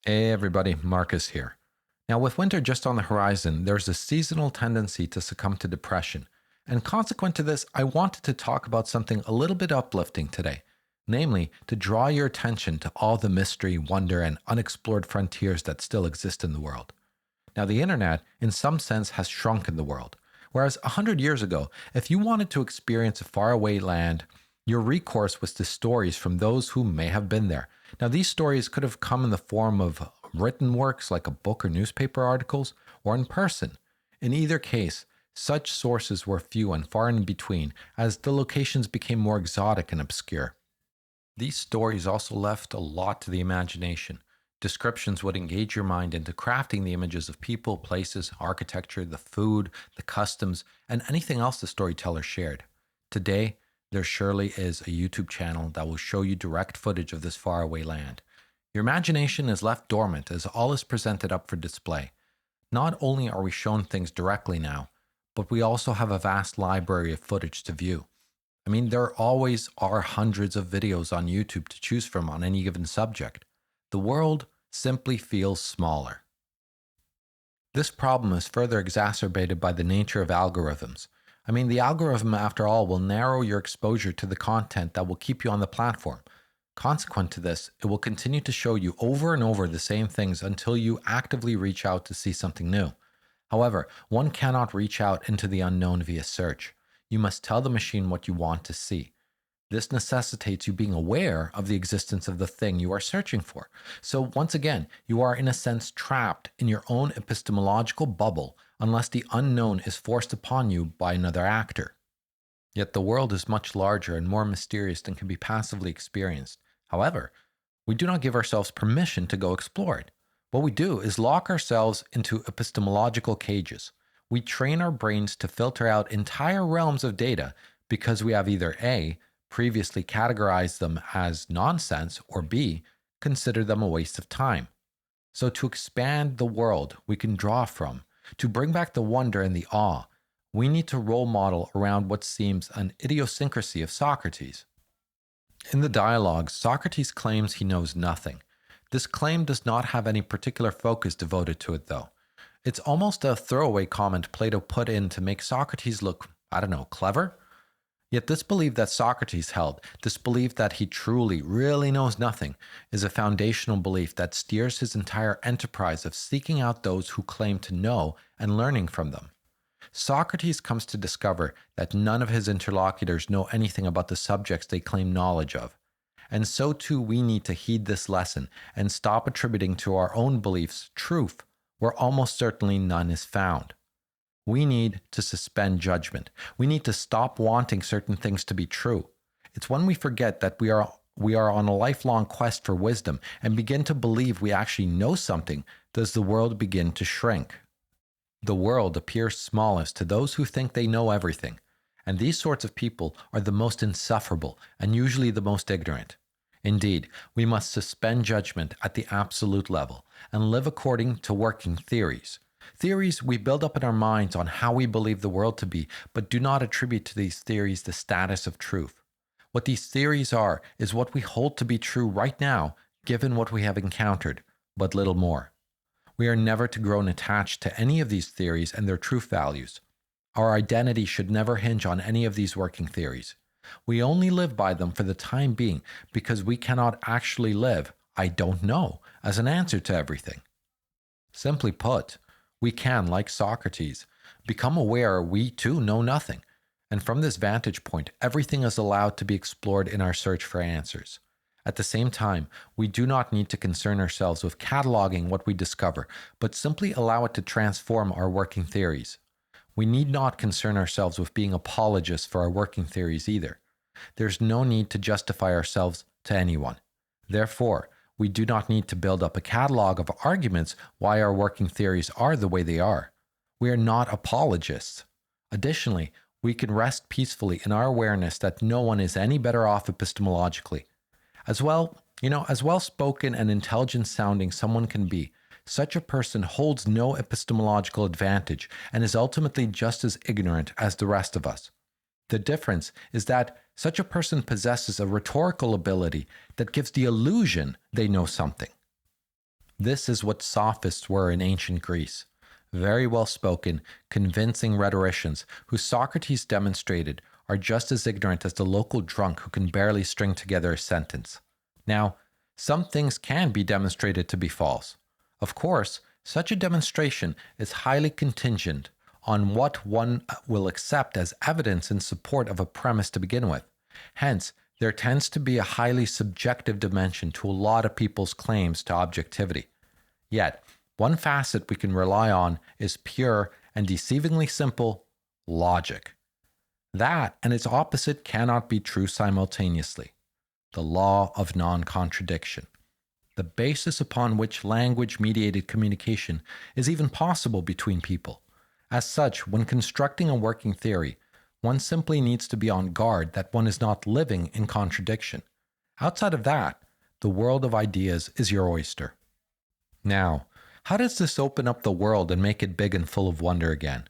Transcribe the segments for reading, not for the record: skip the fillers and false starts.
Hey everybody, Marcus here. Now, with winter just on the horizon, there's a seasonal tendency to succumb to depression. And consequent to this, I wanted to talk about something a little bit uplifting today, namely, to draw your attention to all the mystery, wonder, and unexplored frontiers that still exist in the world. Now, the internet, in some sense, has shrunken the world. Whereas 100 years ago, if you wanted to experience a faraway land, your recourse was to stories from those who may have been there. Now, these stories could have come in the form of written works like a book or newspaper articles, or in person. In either case, such sources were few and far in between as the locations became more exotic and obscure. These stories also left a lot to the imagination. Descriptions would engage your mind into crafting the images of people, places, architecture, the food, the customs, and anything else the storyteller shared. Today, there surely is a YouTube channel that will show you direct footage of this faraway land. Your imagination is left dormant as all is presented up for display. Not only are we shown things directly now, but we also have a vast library of footage to view. I mean, there always are hundreds of videos on YouTube to choose from on any given subject. The world simply feels smaller. This problem is further exacerbated by the nature of algorithms. I mean, the algorithm, after all, will narrow your exposure to the content that will keep you on the platform. Consequent to this, it will continue to show you over and over the same things until you actively reach out to see something new. However, one cannot reach out into the unknown via search. You must tell the machine what you want to see. This necessitates you being aware of the existence of the thing you are searching for. So once again, you are in a sense trapped in your own epistemological bubble unless the unknown is forced upon you by another actor. Yet the world is much larger and more mysterious than can be passively experienced. However, we do not give ourselves permission to go explore it. What we do is lock ourselves into epistemological cages. We train our brains to filter out entire realms of data because we have either A, previously categorized them as nonsense, or B, consider them a waste of time. So to expand the world we can draw from, to bring back the wonder and the awe, we need to role model around what seems an idiosyncrasy of Socrates. In the dialogue, Socrates claims he knows nothing. This claim does not have any particular focus devoted to it, though. It's almost a throwaway comment Plato put in to make Socrates look, clever? Yet this belief that Socrates held, this belief that he truly, really knows nothing, is a foundational belief that steers his entire enterprise of seeking out those who claim to know and learning from them. Socrates comes to discover that none of his interlocutors know anything about the subjects they claim knowledge of. And so too we need to heed this lesson and stop attributing to our own beliefs truth where almost certainly none is found. We need to suspend judgment. We need to stop wanting certain things to be true. It's when we forget that we are on a lifelong quest for wisdom and begin to believe we actually know something, does the world begin to shrink. The world appears smallest to those who think they know everything, and these sorts of people are the most insufferable and usually the most ignorant. Indeed, we must suspend judgment at the absolute level and live according to working theories. Theories we build up in our minds on how we believe the world to be, but do not attribute to these theories the status of truth. What these theories are is what we hold to be true right now, given what we have encountered, but little more. We are never to grow attached to any of these theories and their truth values. Our identity should never hinge on any of these working theories. We only live by them for the time being because we cannot actually live, I don't know, as an answer to everything. Simply put, we can, like Socrates, become aware we too know nothing, and from this vantage point, everything is allowed to be explored in our search for answers. At the same time, we do not need to concern ourselves with cataloging what we discover, but simply allow it to transform our working theories. We need not concern ourselves with being apologists for our working theories either. There's no need to justify ourselves to anyone. Therefore, we do not need to build up a catalog of arguments why our working theories are the way they are. We are not apologists. Additionally, we can rest peacefully in our awareness that no one is any better off epistemologically. As well-spoken and intelligent sounding someone can be, such a person holds no epistemological advantage and is ultimately just as ignorant as the rest of us. The difference is that such a person possesses a rhetorical ability that gives the illusion they know something. This is what sophists were in ancient Greece. Very well spoken, convincing rhetoricians who Socrates demonstrated are just as ignorant as the local drunk who can barely string together a sentence. Now, some things can be demonstrated to be false. Of course, such a demonstration is highly contingent on what one will accept as evidence in support of a premise to begin with. Hence, there tends to be a highly subjective dimension to a lot of people's claims to objectivity. Yet, one facet we can rely on is pure and deceivingly simple logic. That and its opposite cannot be true simultaneously. The law of non-contradiction. The basis upon which language-mediated communication is even possible between people. As such, when constructing a working theory, one simply needs to be on guard that one is not living in contradiction. Outside of that, the world of ideas is your oyster. Now, how does this open up the world and make it big and full of wonder again?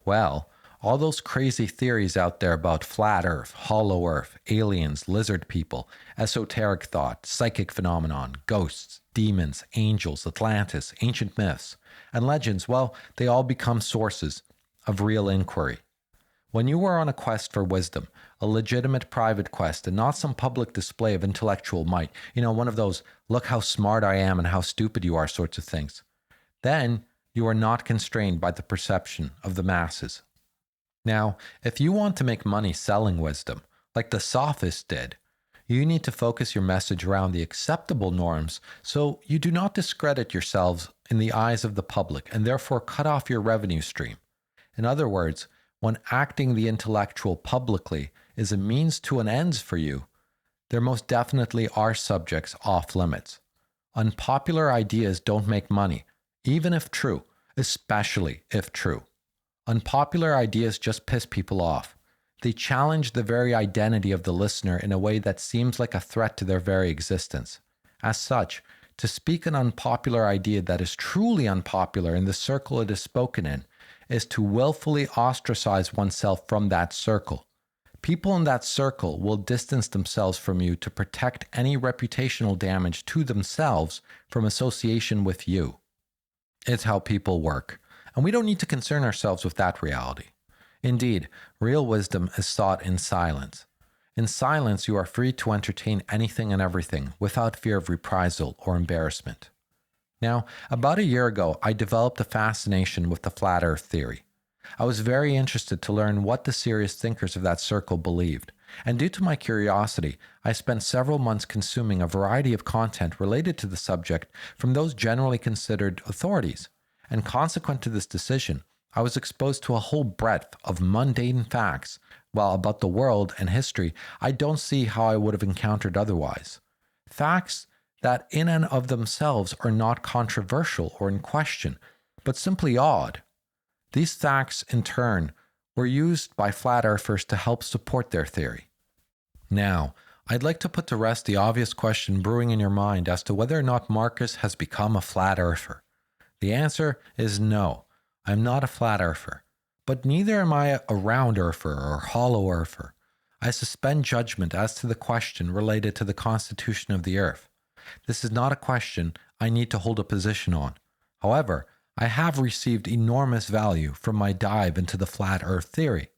Well, all those crazy theories out there about flat earth, hollow earth, aliens, lizard people, esoteric thought, psychic phenomenon, ghosts, demons, angels, Atlantis, ancient myths, and legends, well, they all become sources of real inquiry. When you are on a quest for wisdom, a legitimate private quest and not some public display of intellectual might, one of those look how smart I am and how stupid you are sorts of things, then you are not constrained by the perception of the masses. Now, if you want to make money selling wisdom, like the sophists did, you need to focus your message around the acceptable norms so you do not discredit yourselves in the eyes of the public and therefore cut off your revenue stream. In other words, when acting the intellectual publicly is a means to an ends for you, there most definitely are subjects off limits. Unpopular ideas don't make money, even if true, especially if true. Unpopular ideas just piss people off. They challenge the very identity of the listener in a way that seems like a threat to their very existence. As such, to speak an unpopular idea that is truly unpopular in the circle it is spoken in is to willfully ostracize oneself from that circle. People in that circle will distance themselves from you to protect any reputational damage to themselves from association with you. It's how people work, and we don't need to concern ourselves with that reality. Indeed, real wisdom is sought in silence. In silence, you are free to entertain anything and everything without fear of reprisal or embarrassment. Now, about a year ago, I developed a fascination with the flat earth theory. I was very interested to learn what the serious thinkers of that circle believed, and due to my curiosity, I spent several months consuming a variety of content related to the subject from those generally considered authorities. And consequent to this decision, I was exposed to a whole breadth of mundane facts, while about the world and history I don't see how I would have encountered otherwise. Facts that in and of themselves are not controversial or in question, but simply odd. These facts, in turn, were used by flat earthers to help support their theory. Now, I'd like to put to rest the obvious question brewing in your mind as to whether or not Marcus has become a flat earther. The answer is no, I'm not a flat earther, but neither am I a round earther or hollow earther. I suspend judgment as to the question related to the constitution of the earth. This is not a question I need to hold a position on. However, I have received enormous value from my dive into the flat earth theory.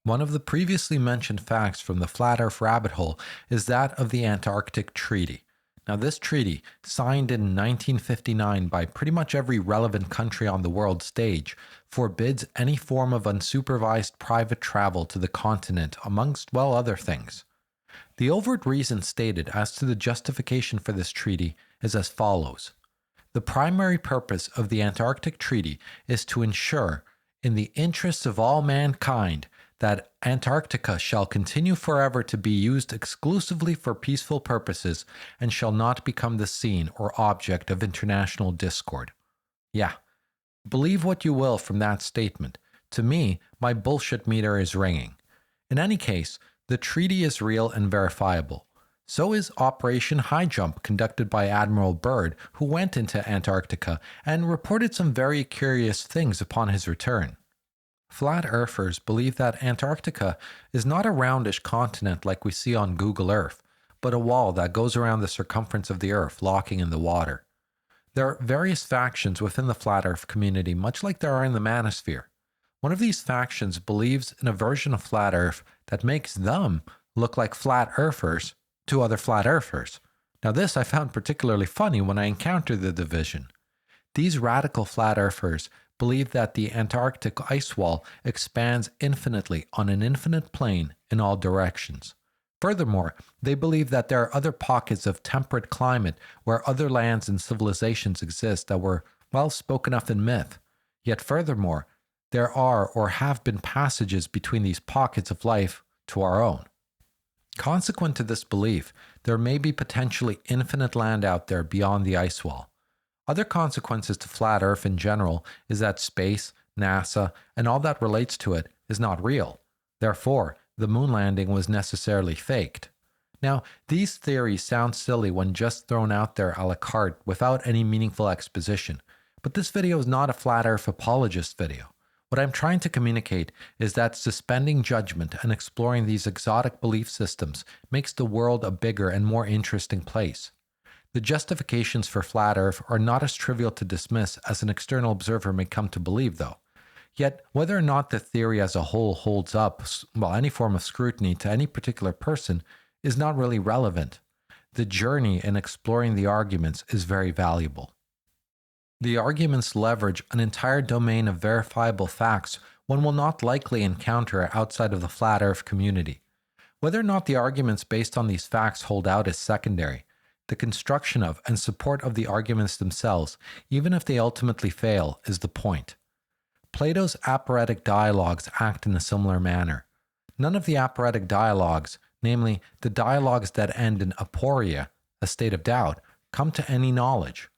One of the previously mentioned facts from the flat earth rabbit hole is that of the Antarctic Treaty. Now, this treaty, signed in 1959 by pretty much every relevant country on the world stage, forbids any form of unsupervised private travel to the continent, amongst, well, other things. The overt reason stated as to the justification for this treaty is as follows. The primary purpose of the Antarctic Treaty is to ensure, in the interests of all mankind, that Antarctica shall continue forever to be used exclusively for peaceful purposes and shall not become the scene or object of international discord. Yeah, believe what you will from that statement. To me, my bullshit meter is ringing. In any case, the treaty is real and verifiable. So is Operation High Jump, conducted by Admiral Byrd, who went into Antarctica and reported some very curious things upon his return. Flat earthers believe that Antarctica is not a roundish continent like we see on Google Earth, but a wall that goes around the circumference of the Earth, locking in the water. There are various factions within the flat earth community, much like there are in the manosphere. One of these factions believes in a version of flat earth that makes them look like flat earthers to other flat earthers. Now, this I found particularly funny when I encountered the division. These radical flat earthers believe that the Antarctic ice wall expands infinitely on an infinite plane in all directions. Furthermore, they believe that there are other pockets of temperate climate where other lands and civilizations exist that were, well, spoken of in myth. Yet furthermore, there are or have been passages between these pockets of life to our own. Consequent to this belief, there may be potentially infinite land out there beyond the ice wall. Other consequences to flat Earth in general is that space, NASA, and all that relates to it is not real. Therefore, the moon landing was necessarily faked. Now, these theories sound silly when just thrown out there a la carte without any meaningful exposition, but this video is not a flat Earth apologist video. What I'm trying to communicate is that suspending judgment and exploring these exotic belief systems makes the world a bigger and more interesting place. The justifications for flat Earth are not as trivial to dismiss as an external observer may come to believe, though. Yet, whether or not the theory as a whole holds up, any form of scrutiny to any particular person is not really relevant. The journey in exploring the arguments is very valuable. The arguments leverage an entire domain of verifiable facts one will not likely encounter outside of the flat Earth community. Whether or not the arguments based on these facts hold out is secondary. The construction of and support of the arguments themselves, even if they ultimately fail, is the point. Plato's aphoretic dialogues act in a similar manner. None of the aphoretic dialogues, namely the dialogues that end in aporia, a state of doubt, come to any knowledge.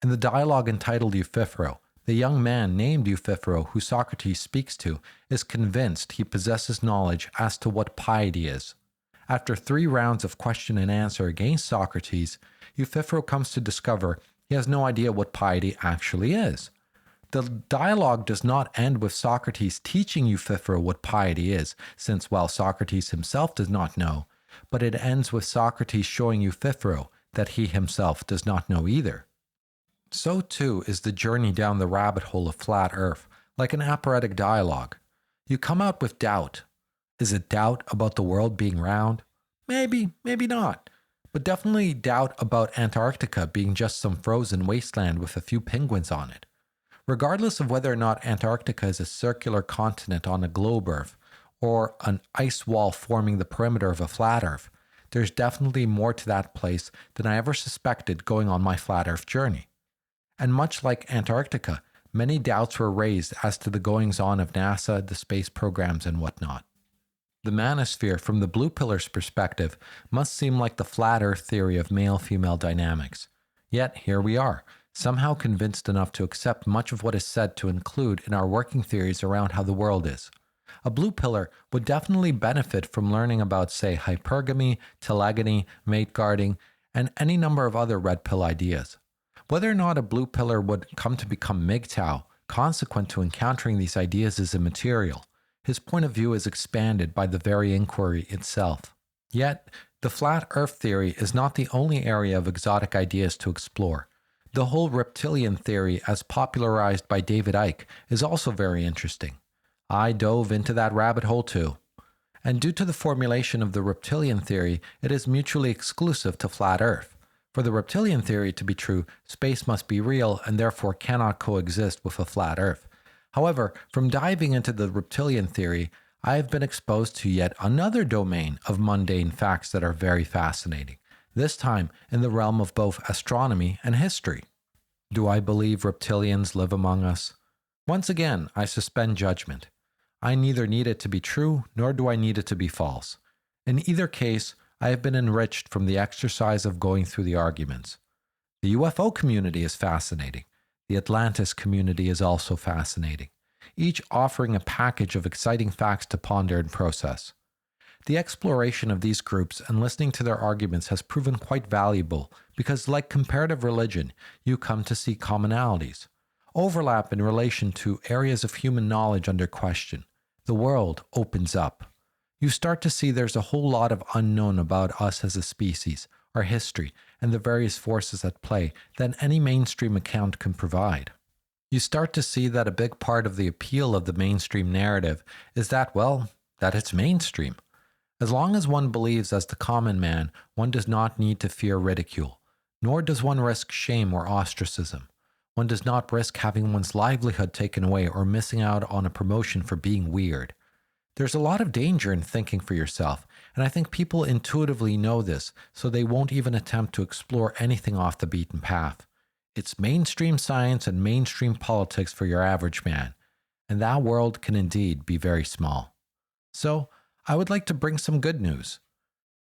In the dialogue entitled Euthyphro, the young man named Euthyphro who Socrates speaks to is convinced he possesses knowledge as to what piety is. After 3 rounds of question and answer against Socrates, Euthyphro comes to discover he has no idea what piety actually is. The dialogue does not end with Socrates teaching Euthyphro what piety is, since while Socrates himself does not know, but it ends with Socrates showing Euthyphro that he himself does not know either. So too is the journey down the rabbit hole of flat Earth, like an aphoretic dialogue. You come out with doubt. Is it doubt about the world being round? Maybe, maybe not. But definitely doubt about Antarctica being just some frozen wasteland with a few penguins on it. Regardless of whether or not Antarctica is a circular continent on a globe Earth, or an ice wall forming the perimeter of a flat Earth, there's definitely more to that place than I ever suspected going on my flat Earth journey. And much like Antarctica, many doubts were raised as to the goings-on of NASA, the space programs, and whatnot. The manosphere, from the Blue Pillar's perspective, must seem like the flat Earth theory of male-female dynamics. Yet, here we are, somehow convinced enough to accept much of what is said to include in our working theories around how the world is. A blue pillar would definitely benefit from learning about, say, hypergamy, telegony, mate guarding, and any number of other red pill ideas. Whether or not a blue pillar would come to become mgtow, consequent to encountering these ideas, is immaterial. His point of view is expanded by the very inquiry itself. Yet, the flat Earth theory is not the only area of exotic ideas to explore. The whole reptilian theory, as popularized by David Icke, is also very interesting. I dove into that rabbit hole too. And due to the formulation of the reptilian theory, it is mutually exclusive to flat Earth. For the reptilian theory to be true, space must be real and therefore cannot coexist with a flat Earth. However, from diving into the reptilian theory, I have been exposed to yet another domain of mundane facts that are very fascinating, this time in the realm of both astronomy and history. Do I believe reptilians live among us? Once again, I suspend judgment. I neither need it to be true, nor do I need it to be false. In either case, I have been enriched from the exercise of going through the arguments. The UFO community is fascinating. The Atlantis community is also fascinating, each offering a package of exciting facts to ponder and process. The exploration of these groups and listening to their arguments has proven quite valuable because, like comparative religion, you come to see commonalities, overlap in relation to areas of human knowledge under question. The world opens up. You start to see there's a whole lot of unknown about us as a species, our history, and the various forces at play than any mainstream account can provide. You start to see that a big part of the appeal of the mainstream narrative is that, well, that it's mainstream. As long as one believes as the common man, one does not need to fear ridicule, nor does one risk shame or ostracism. One does not risk having one's livelihood taken away or missing out on a promotion for being weird. There's a lot of danger in thinking for yourself, and I think people intuitively know this, so they won't even attempt to explore anything off the beaten path. It's mainstream science and mainstream politics for your average man, and that world can indeed be very small. So, I would like to bring some good news.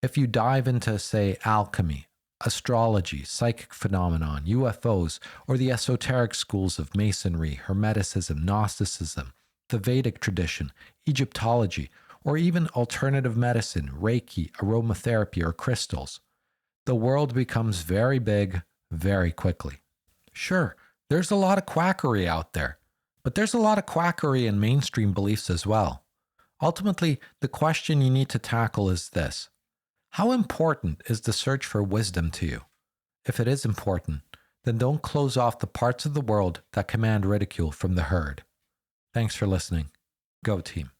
If you dive into, say, alchemy, astrology, psychic phenomenon, UFOs, or the esoteric schools of Masonry, Hermeticism, Gnosticism, the Vedic tradition, Egyptology, or even alternative medicine, Reiki, aromatherapy, or crystals, the world becomes very big very quickly. Sure, there's a lot of quackery out there, but there's a lot of quackery in mainstream beliefs as well. Ultimately, the question you need to tackle is this: how important is the search for wisdom to you? If it is important, then don't close off the parts of the world that command ridicule from the herd. Thanks for listening. Go team.